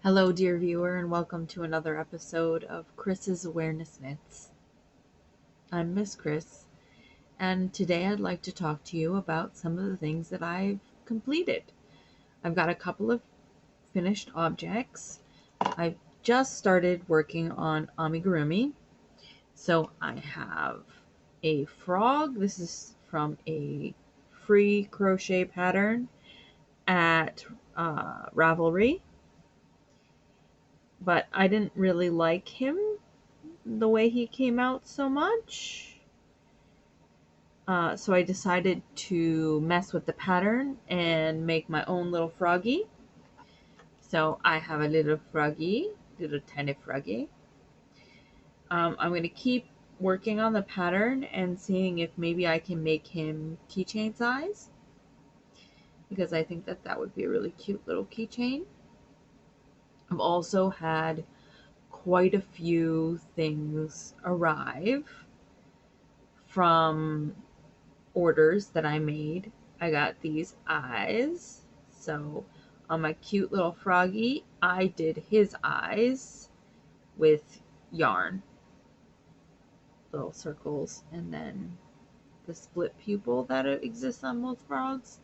Hello, dear viewer, and welcome to another episode of Chris's Awareness Knits. I'm Miss Chris, and today I'd like to talk to you about some of the things that I've completed. I've got a couple of finished objects. I've just started working on amigurumi. So I have a frog. This is from a free crochet pattern at Ravelry. But I didn't really like him the way he came out so much. So I decided to mess with the pattern and make my own little froggy. So I have a little froggy, little tiny froggy. I'm going to keep working on the pattern and seeing if maybe I can make him keychain size, because I think that would be a really cute little keychain. I've also had quite a few things arrive from orders that I made. I got these eyes. So on my cute little froggy, I did his eyes with yarn, little circles, and then the split pupil that exists on most frogs.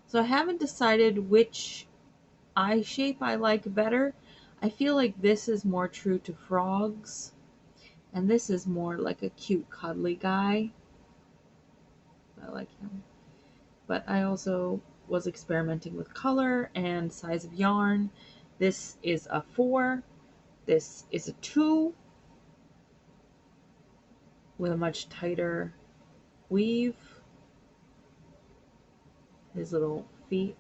So I haven't decided which eye shape I like better. I feel like this is more true to frogs, and this is more like a cute cuddly guy. I like him. But I also was experimenting with color and size of yarn. This is a 4. This is a 2 with a much tighter weave. His little feet,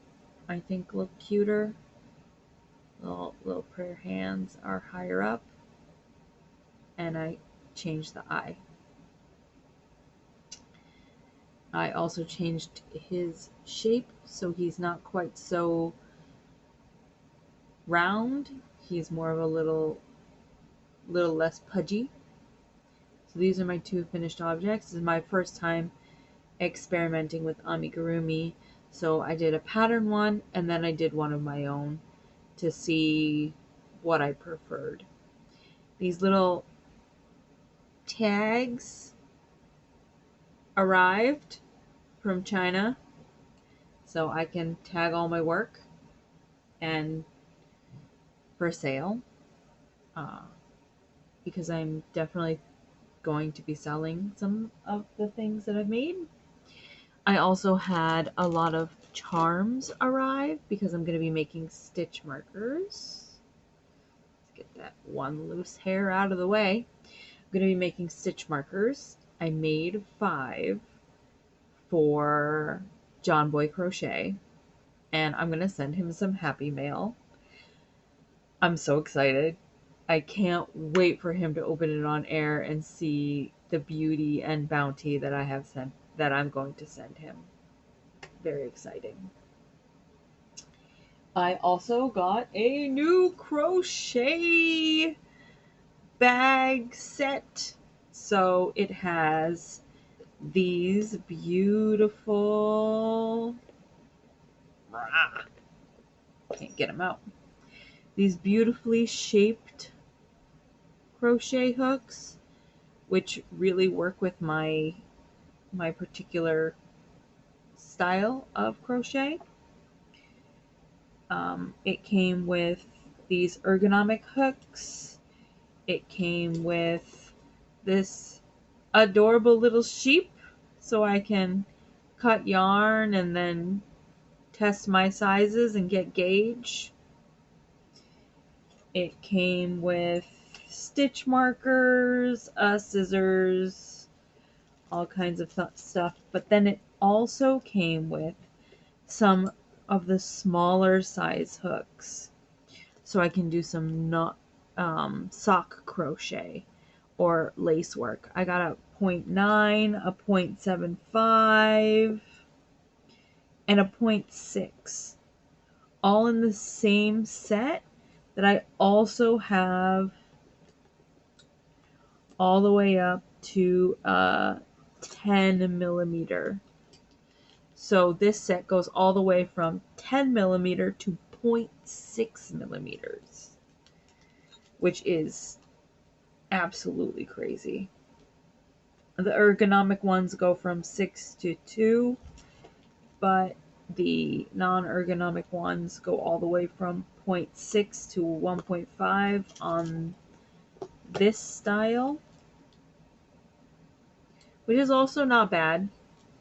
I think, look cuter. Little prayer hands are higher up. And I changed the eye. I also changed his shape so he's not quite so round. He's more of a little less pudgy. So these are my two finished objects. This is my first time experimenting with amigurumi. So I did a pattern one and then I did one of my own to see what I preferred. These little tags arrived from China, so I can tag all my work and for sale, because I'm definitely going to be selling some of the things that I've made. I also had a lot of charms arrive because I'm going to be making stitch markers. Let's get that one loose hair out of the way. I'm going to be making stitch markers. I made 5 for John Boy Crochet, and I'm going to send him some happy mail. I'm so excited. I can't wait for him to open it on air and see the beauty and bounty that I'm going to send him. Very exciting. I also got a new crochet bag set. So it has these beautiful, can't get them out. These beautifully shaped crochet hooks, which really work with my particular style of crochet. It came with these ergonomic hooks. It came with this adorable little sheep so I can cut yarn and then test my sizes and get gauge. It came with stitch markers, scissors, all kinds of stuff. But then it also came with some of the smaller size hooks, so I can do some sock crochet or lace work. I got a 0.9, a 0.75, and a 0.6, all in the same set that I also have all the way up to 10 millimeter. So this set goes all the way from 10 millimeter to 0.6 millimeters. which is absolutely crazy. The ergonomic ones go from 6 to 2, but the non-ergonomic ones go all the way from 0.6 to 1.5 on this style, which is also not bad.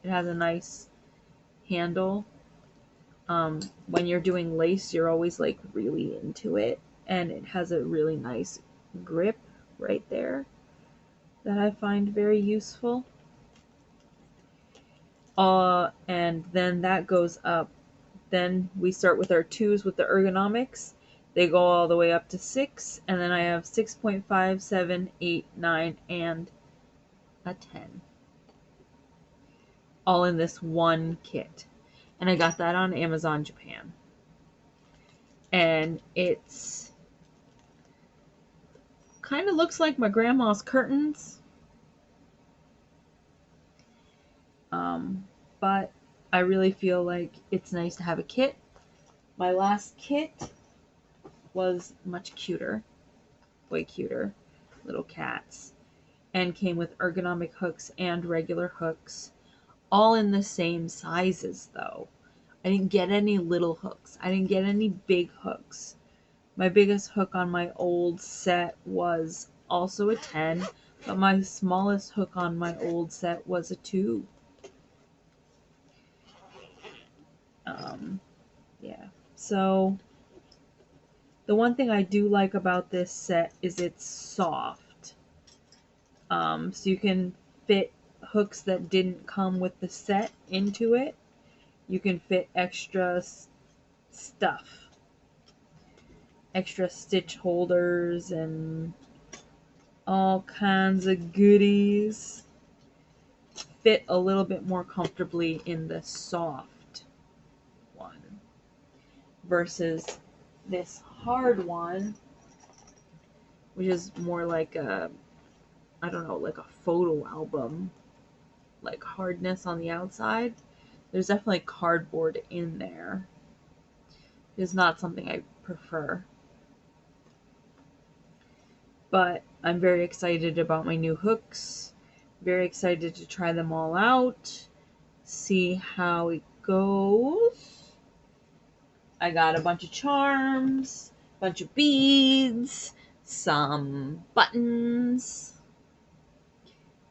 It has a nice handle. When you're doing lace, you're always like really into it, and it has a really nice grip right there that I find very useful. And then that goes up. Then we start with our 2s with the ergonomics. They go all the way up to 6, and then I have 6.5, 7, 8, 9, and a 10. All in this one kit. And I got that on Amazon Japan. And it's kind of looks like my grandma's curtains. But I really feel like it's nice to have a kit. My last kit was much cuter, way cuter, little cats, and came with ergonomic hooks and regular hooks, all in the same sizes though. I didn't get any little hooks. I didn't get any big hooks. My biggest hook on my old set was also a 10, but my smallest hook on my old set was a 2. Yeah. So the one thing I do like about this set is it's soft. So you can fit hooks that didn't come with the set into it. You can fit extra stuff, extra stitch holders and all kinds of goodies. Fit a little bit more comfortably in the soft one versus this hard one, which is more like a, I don't know, like a photo album, like hardness on the outside. There's definitely cardboard in there. It's not something I prefer. But I'm very excited about my new hooks. Very excited to try them all out. See how it goes. I got a bunch of charms, a bunch of beads, some buttons,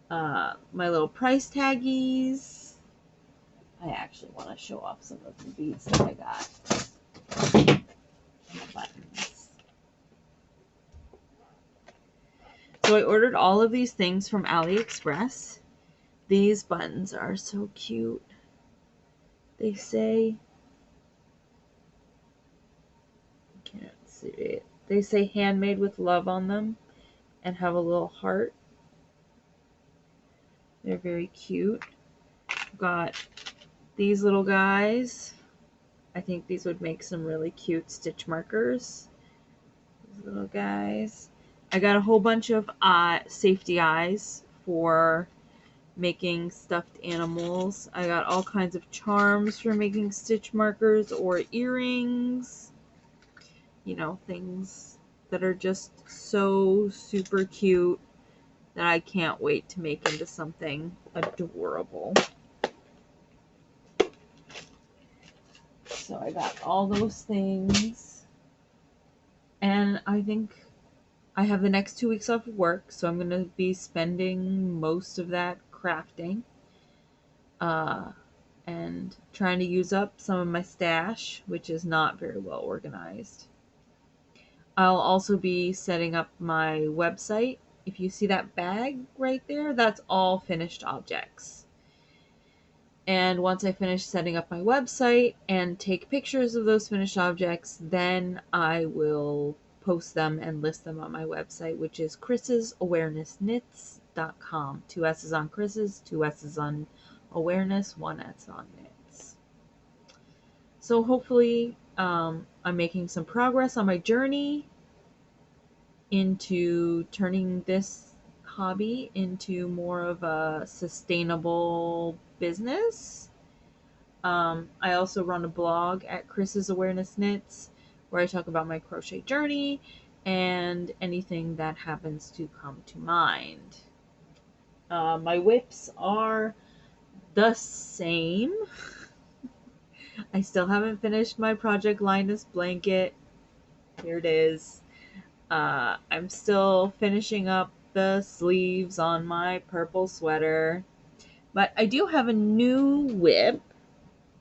my little price taggies. I actually want to show off some of the beads that I got. And the buttons. So I ordered all of these things from AliExpress. These buttons are so cute. They say, I can't see it. They say handmade with love on them and have a little heart. They're very cute. Got these little guys. I think these would make some really cute stitch markers. These little guys. I got a whole bunch of safety eyes for making stuffed animals. I got all kinds of charms for making stitch markers or earrings. You know, things that are just so super cute that I can't wait to make into something adorable. So I got all those things. And I think I have the next 2 weeks off of work, so I'm going to be spending most of that crafting. And trying to use up some of my stash, which is not very well organized. I'll also be setting up my website. If you see that bag right there, that's all finished objects. And once I finish setting up my website and take pictures of those finished objects, then I will post them and list them on my website, which is chrissawareness.knits.com. 2 S's on Chris's, 2 S's on awareness, 1 S on knits. So hopefully I'm making some progress on my journey into turning this hobby into more of a sustainable business. I also run a blog at Chris's Awareness Knits where I talk about my crochet journey and anything that happens to come to mind. My whips are the same. I still haven't finished my Project Linus blanket. Here it is. I'm still finishing up the sleeves on my purple sweater. But I do have a new whip,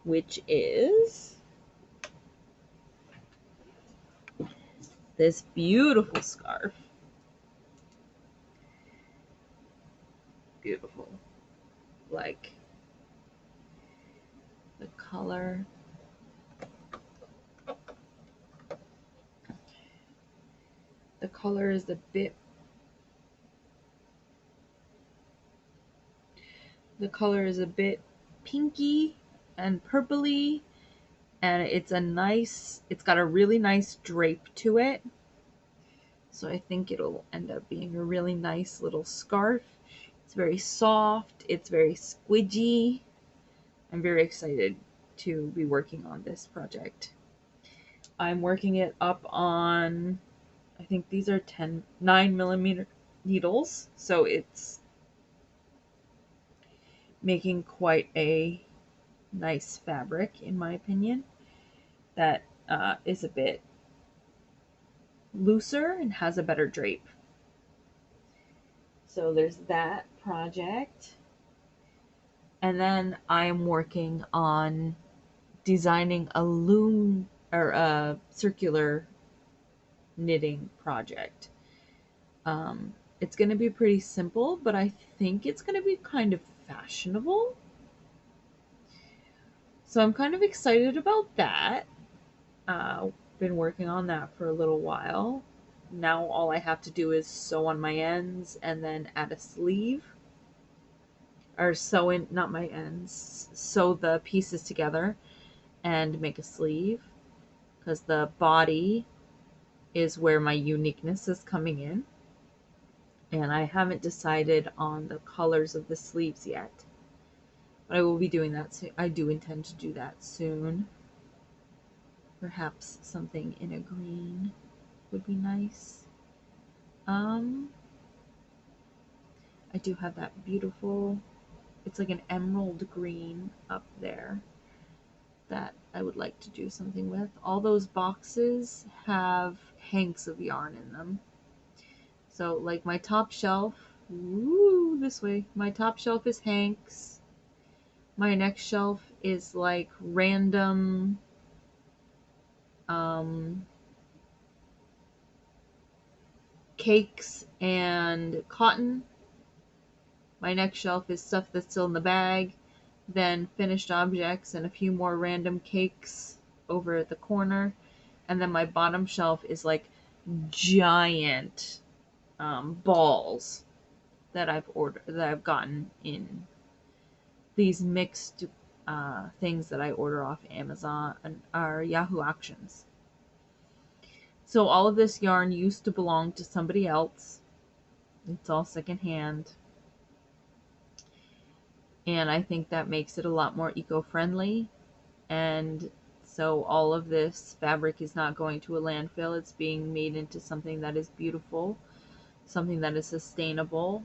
which is this beautiful scarf. Beautiful. Like the color. The color is a bit pinky and purpley, and it's got a really nice drape to it. So I think it'll end up being a really nice little scarf. It's very soft, it's very squidgy. I'm very excited to be working on this project. I'm working it up on, I think these are 9mm needles, so it's making quite a nice fabric, in my opinion, that is a bit looser and has a better drape. So there's that project. And then I'm working on designing a circular knitting project. It's going to be pretty simple, but I think it's going to be kind of fashionable. So I'm kind of excited about that. Been working on that for a little while. Now all I have to do is sew on my ends and then add a sleeve. Or sew in, not my ends, sew the pieces together and make a sleeve. Because the body is where my uniqueness is coming in. And I haven't decided on the colors of the sleeves yet. But I will be doing that soon. I do intend to do that soon. Perhaps something in a green would be nice. I do have that beautiful, it's like an emerald green up there that I would like to do something with. All those boxes have hanks of yarn in them. So like my top shelf, this way, my top shelf is hanks. My next shelf is like random cakes and cotton. My next shelf is stuff that's still in the bag, then finished objects and a few more random cakes over at the corner. And then my bottom shelf is like giant balls that I've gotten in these mixed things that I order off Amazon or Yahoo Auctions. So all of this yarn used to belong to somebody else. It's all secondhand. And I think that makes it a lot more eco-friendly. And so all of this fabric is not going to a landfill. It's being made into something that is beautiful, something that is sustainable,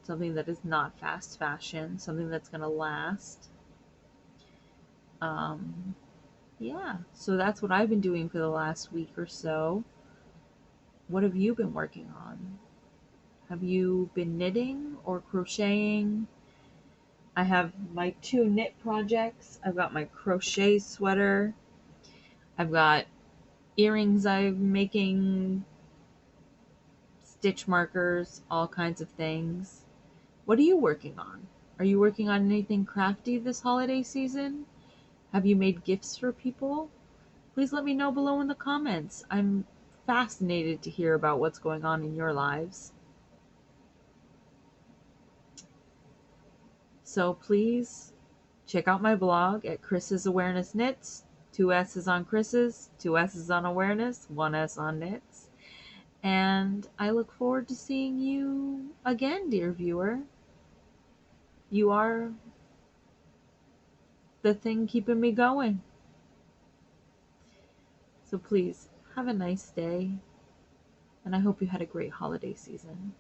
something that is not fast fashion, something that's going to last. Yeah, so that's what I've been doing for the last week or so. What have you been working on? Have you been knitting or crocheting? I have my 2 knit projects. I've got my crochet sweater. I've got earrings I'm making, stitch markers, all kinds of things. What are you working on? Are you working on anything crafty this holiday season? Have you made gifts for people? Please let me know below in the comments. I'm fascinated to hear about what's going on in your lives. So please check out my blog at Chris's Awareness Knits. 2 S's on Chris's, 2 S's on Awareness, 1 S on Knits. And I look forward to seeing you again, dear viewer. You are the thing keeping me going. So please, have a nice day. and I hope you had a great holiday season.